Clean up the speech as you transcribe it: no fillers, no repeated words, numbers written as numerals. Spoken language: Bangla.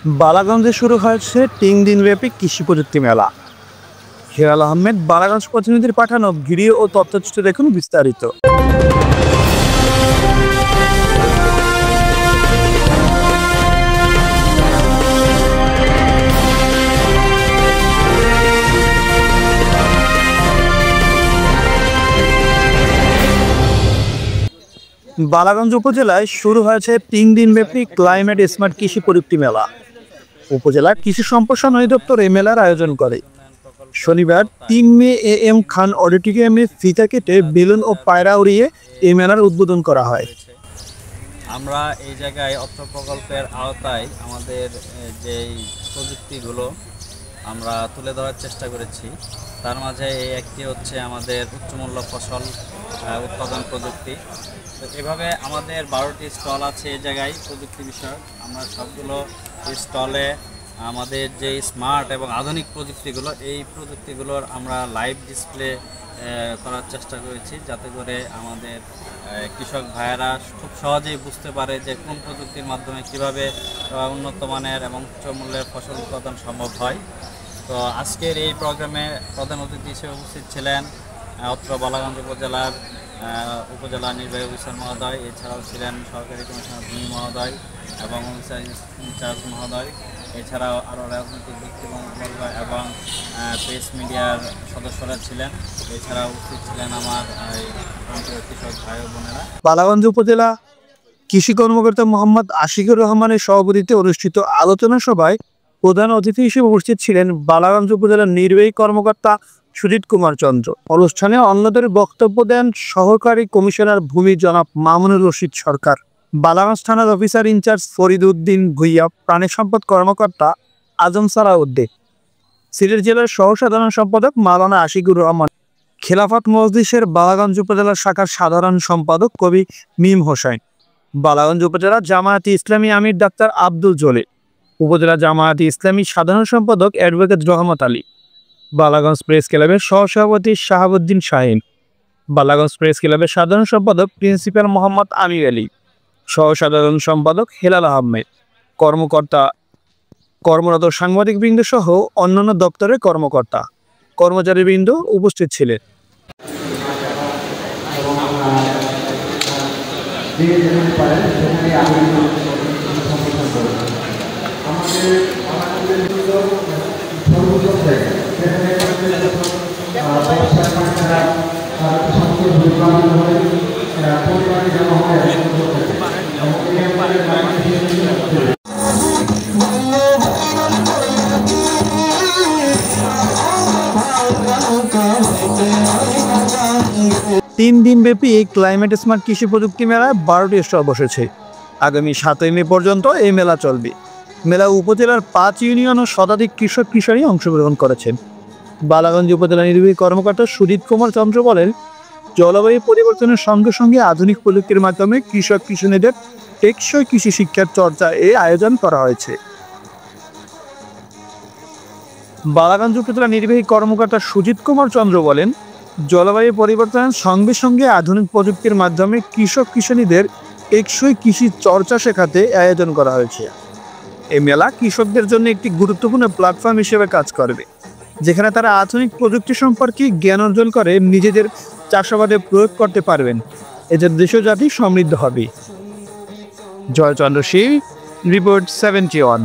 বালাগঞ্জে শুরু হয়েছে ৩ দিনব্যাপী কৃষি প্রযুক্তি মেলা। হেলাল আহমেদ বালাগঞ্জ প্রতিনিধির পাঠানো ভিডিও ও তথ্যচিত্র দেখুন বিস্তারিত। বালাগঞ্জ উপজেলায় শুরু হয়েছে ৩ দিনব্যাপী ক্লাইমেট স্মার্ট কৃষি প্রযুক্তি মেলা। উপজেলার কৃষি সম্প্রসারণ অধিদপ্তর এই মেলার আয়োজন করে। শনিবার ৩ মে AM খান অডিটোরিয়ামে ফিতা কেটে বেলুন ও পায়রা উড়িয়ে এই মেলার উদ্বোধন করা হয়। আমরা এই জায়গায় অর্থ প্রকল্পের আওতায় আমাদের যেই প্রযুক্তিগুলো আমরা তুলে ধরার চেষ্টা করেছি, তার মাঝে এই একটি হচ্ছে আমাদের উচ্চমূল্য ফসল উৎপাদন প্রযুক্তি। তো এভাবে আমাদের 12টি স্টল আছে এই জায়গায় প্রযুক্তি বিষয়ক। আমরা সবগুলো স্টলে আমাদের যে স্মার্ট এবং আধুনিক প্রযুক্তিগুলো, এই প্রযুক্তিগুলোর আমরা লাইভ ডিসপ্লে করার চেষ্টা করেছি, যাতে করে আমাদের কৃষক ভাইয়েরা খুব সহজেই বুঝতে পারে যে কোন প্রযুক্তির মাধ্যমে কিভাবে উন্নত মানের এবং উচ্চ মূল্যের ফসল উৎপাদন সম্ভব হয়। তো আজকের এই প্রোগ্রামে প্রধান অতিথি হিসেবে উপস্থিত ছিলেন অত্র বালাগঞ্জ উপজেলার উপজেলা নির্বাহী অফিসার মহোদয়, এছাড়াও ছিলেন সহকারী কমিশনার ভূমি মহোদয় এবং অফিসার ইনচার্জ মহোদয়, এছাড়াও আরও রাজনৈতিক ব্যক্তিবর্গ এবং প্রেস মিডিয়ার সদস্যরা ছিলেন। এছাড়াও উপস্থিত ছিলেন আমার কৃষক ভাই ও বোনেরা। বালাগঞ্জ উপজেলা কৃষি কর্মকর্তা মোহাম্মদ আশিকুর রহমানের সভাপতিত্বে অনুষ্ঠিত আলোচনা সভায় প্রধান অতিথি হিসেবে উপস্থিত ছিলেন বালাগঞ্জ উপজেলার নির্বাহী কর্মকর্তা সুজিত কুমার চন্দ্র। অনুষ্ঠানে অন্যদের বক্তব্য দেন সহকারী কমিশনার ভূমি জনাব মামুনুর রশিদ সরকার, বালাগঞ্জ থানার অফিসার ইনচার্জ ফরিদ উদ্দিন ভুইয়া, প্রাণী সম্পদ কর্মকর্তা আজম সালাউদ্দিন, সিলেট জেলার সহ সাধারণ সম্পাদক মাওলানা আশিকুর রহমান, খেলাফত মজলিসের বালাগঞ্জ উপজেলা শাখার সাধারণ সম্পাদক কবি মিম হোসেন, বালাগঞ্জ উপজেলা জামায়াতে ইসলামী আমির ডাক্তার আব্দুল জলিল, উপজেলা জামায়াতে ইসলামী সাধারণ সম্পাদক অ্যাডভোকেট রহমত আলী, বালাগঞ্জ প্রেস ক্লাবের সহসভাপতি শাহাবুদ্দিন শাহিন, বালাগঞ্জ প্রেস ক্লাবের সাধারণ সম্পাদক প্রিন্সিপাল মোহাম্মদ আমির আলী, সহ সাধারণ সম্পাদক হেলাল আহমেদ, কর্মরত সাংবাদিকবৃন্দ সহ অন্যান্য দপ্তরের কর্মকর্তা কর্মচারীবৃন্দ উপস্থিত ছিলেন। তিন দিনব্যাপী এই ক্লাইমেট স্মার্ট কৃষি প্রযুক্তি মেলায় 12টি স্টল বসেছে। আগামী 7 মে পর্যন্ত এই মেলা চলবে। মেলা উপজেলার 5 ইউনিয়ন ও শতাধিক কৃষক কিশোরী অংশগ্রহণ করেছেন। বালাগঞ্জ উপজেলা নির্বাহী কর্মকর্তা সুজিত কুমার চন্দ্র বলেন, জলবায়ু পরিবর্তনের সঙ্গে সঙ্গে আধুনিক প্রযুক্তির মাধ্যমে কৃষক কিশোরীদের টেকসই কৃষি শিক্ষার চর্চা এই আয়োজন করা হয়েছে। বালাগঞ্জ উপজেলা নির্বাহী কর্মকর্তা সুজিত কুমার চন্দ্র বলেন, জলবায়ু পরিবর্তনের সঙ্গে সঙ্গে আধুনিক প্রযুক্তির মাধ্যমে কৃষক কিশোরীদের টেকসই কৃষি চর্চা শেখাতে আয়োজন করা হয়েছে। এই মেলা কৃষকদের জন্য একটি গুরুত্বপূর্ণ প্ল্যাটফর্ম হিসেবে কাজ করবে, যেখানে তারা আধুনিক প্রযুক্তি সম্পর্কে জ্ঞান অর্জন করে নিজেদের চাষাবাদে প্রয়োগ করতে পারবেন। এতে দেশ ও জাতি সমৃদ্ধ হবে। জয়চন্দ্র শীল, রিপোর্ট 71।